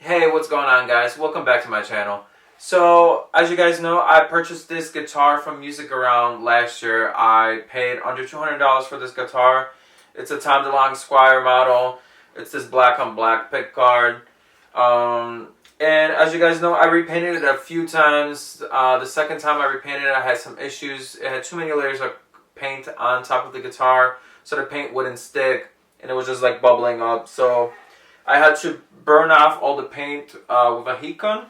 Hey, what's going on, guys? Welcome back to my channel. So, as you guys know, I purchased this guitar from Music Around last year. I paid under $200 for this guitar. It's a Tom Delonge Squier model. It's this black on black pick guard. And as you guys know, I repainted it a few times. The second time I repainted it, I had some issues. It had too many layers of paint on top of the guitar, so the paint wouldn't stick, and it was just like bubbling up. So I had to burn off all the paint with a heat gun,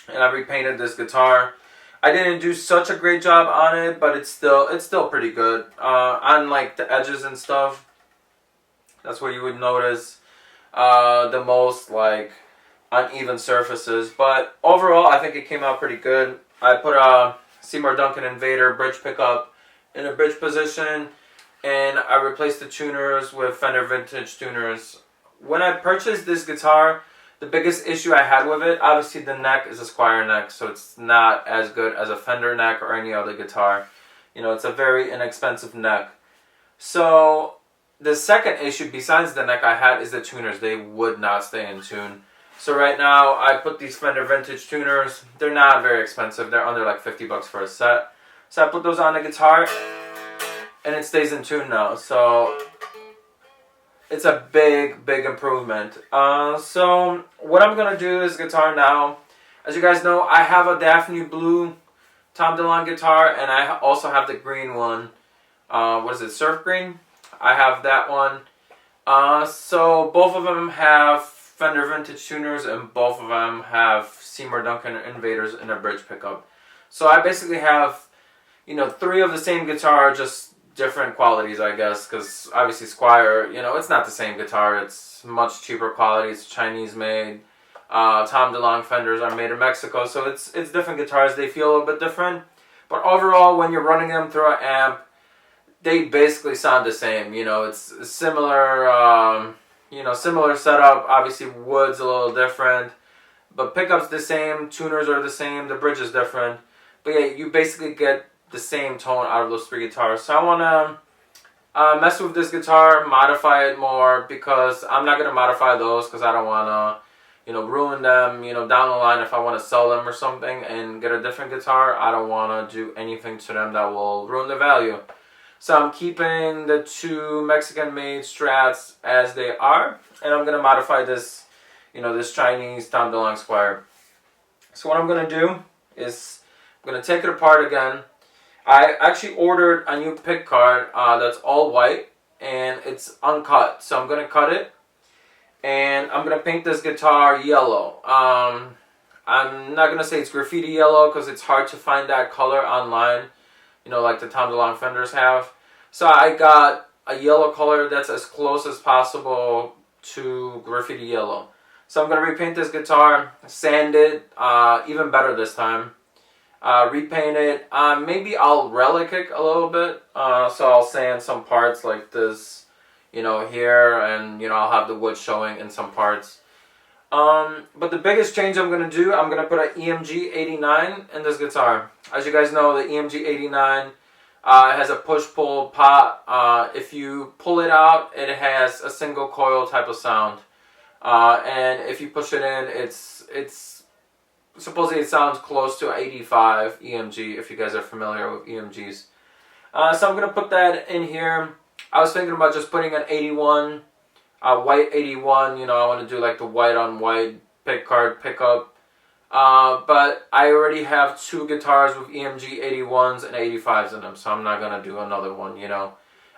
and I repainted this guitar. I didn't do such a great job on it, but it's still pretty good. On like the edges and stuff, that's where you would notice the most like uneven surfaces. But overall, I think it came out pretty good. I put a Seymour Duncan Invader bridge pickup in a bridge position, and I replaced the tuners with Fender Vintage tuners. When I purchased this guitar, the biggest issue I had with it, obviously the neck is a Squier neck, so it's not as good as a Fender neck or any other guitar. You know, it's a very inexpensive neck. So the second issue besides the neck I had is the tuners. They would not stay in tune. So right now I put these Fender Vintage tuners. They're not very expensive. They're under like 50 bucks for a set. So I put those on the guitar and it stays in tune now. So it's a big improvement. So what I'm gonna do is guitar now. As you guys know, I have a Daphne Blue Tom Delonge guitar, and I also have the green one. What is it, Surf Green? I have that one. So both of them have Fender Vintage tuners, and both of them have Seymour Duncan Invaders in a bridge pickup. So I basically have, you know, three of the same guitar, just different qualities, I guess, because obviously Squier, you know, it's not the same guitar. It's much cheaper quality. It's Chinese made. Tom Delonge Fenders are made in Mexico, so it's different guitars. They feel a little bit different, but overall, when you're running them through an amp, they basically sound the same. You know, it's similar. Similar setup. Obviously, wood's a little different, but pickups the same. Tuners are the same. The bridge is different, but yeah, you basically get the same tone out of those three guitars. So I want to mess with this guitar, modify it more, because I'm not going to modify those because I don't want to, you know, ruin them, you know, down the line if I want to sell them or something and get a different guitar. I don't want to do anything to them that will ruin the value. So I'm keeping the two Mexican-made Strats as they are, and I'm going to modify this, you know, this Chinese Tom Delonge Squier. So what I'm going to do is I'm going to take it apart again. I actually ordered a new pick guard that's all white, and it's uncut. So I'm going to cut it, and I'm going to paint this guitar yellow. I'm not going to say it's graffiti yellow because it's hard to find that color online, you know, like the Tom Delonge Fenders have. So I got a yellow color that's as close as possible to graffiti yellow. So I'm going to repaint this guitar, sand it, even better this time. Repaint it. Maybe I'll relic it a little bit. So I'll sand some parts like this, you know, here, and you know, I'll have the wood showing in some parts. But the biggest change I'm gonna do, I'm gonna put an EMG 89 in this guitar. As you guys know, the EMG 89 has a push-pull pot. If you pull it out, it has a single coil type of sound, and if you push it in, it's supposedly it sounds close to 85 EMG, if you guys are familiar with EMGs. So I'm going to put that in here. I was thinking about just putting an 81, white 81. You know, I want to do like the white on white pick guard pickup. But I already have two guitars with EMG 81s and 85s in them, so I'm not going to do another one, you know.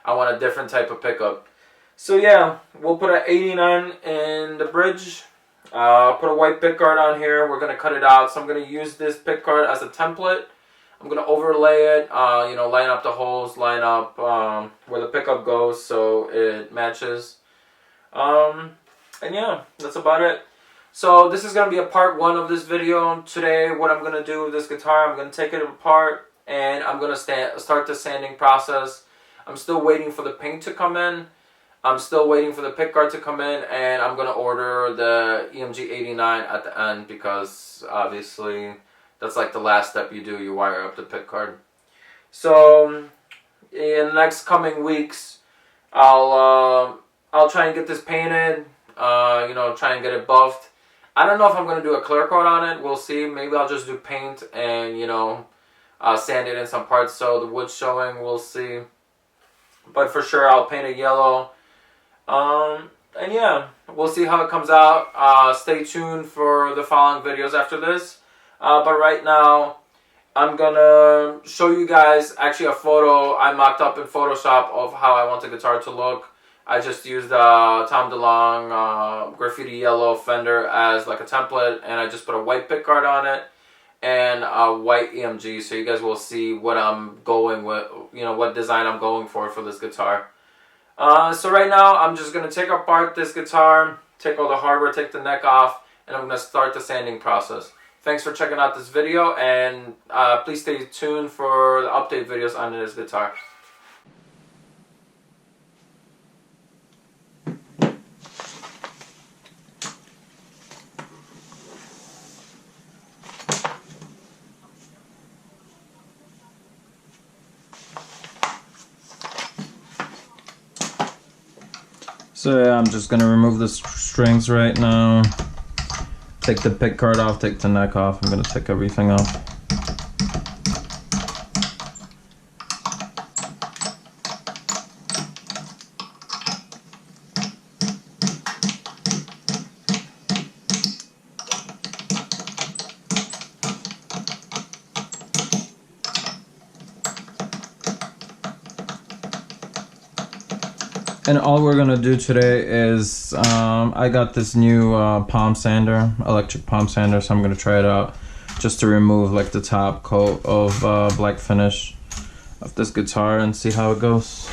I want a different type of pickup. So yeah, we'll put an 89 in the bridge. Put a white pick guard on here. We're going to cut it out. So I'm going to use this pick guard as a template. I'm going to overlay it, you know, line up the holes, line up where the pickup goes so it matches. And yeah, that's about it. So this is going to be a part one of this video. Today, what I'm going to do with this guitar, I'm going to take it apart and I'm going to start the sanding process. I'm still waiting for the paint to come in. I'm still waiting for the pick guard to come in, and I'm going to order the EMG 89 at the end because obviously that's like the last step you do. You wire up the pick guard. So in the next coming weeks, I'll try and get this painted, you know, try and get it buffed. I don't know if I'm going to do a clear coat on it. We'll see. Maybe I'll just do paint and, you know, sand it in some parts so the wood's showing. We'll see. But for sure, I'll paint it yellow. And yeah, we'll see how it comes out. Stay tuned for the following videos after this. But right now, I'm going to show you guys actually a photo I mocked up in Photoshop of how I want the guitar to look. I just used Tom Delonge graffiti yellow Fender as like a template, and I just put a white pickguard on it and a white EMG, so you guys will see what I'm going with, you know, what design I'm going for this guitar. So right now I'm just going to take apart this guitar, take all the hardware, take the neck off, and I'm going to start the sanding process. Thanks for checking out this video, and please stay tuned for the update videos on this guitar. So yeah, I'm just gonna remove the strings right now. Take the pick guard off, take the neck off. I'm gonna take everything off. And all we're gonna do today is, I got this new palm sander, electric palm sander, so I'm gonna try it out just to remove like the top coat of black finish of this guitar and see how it goes.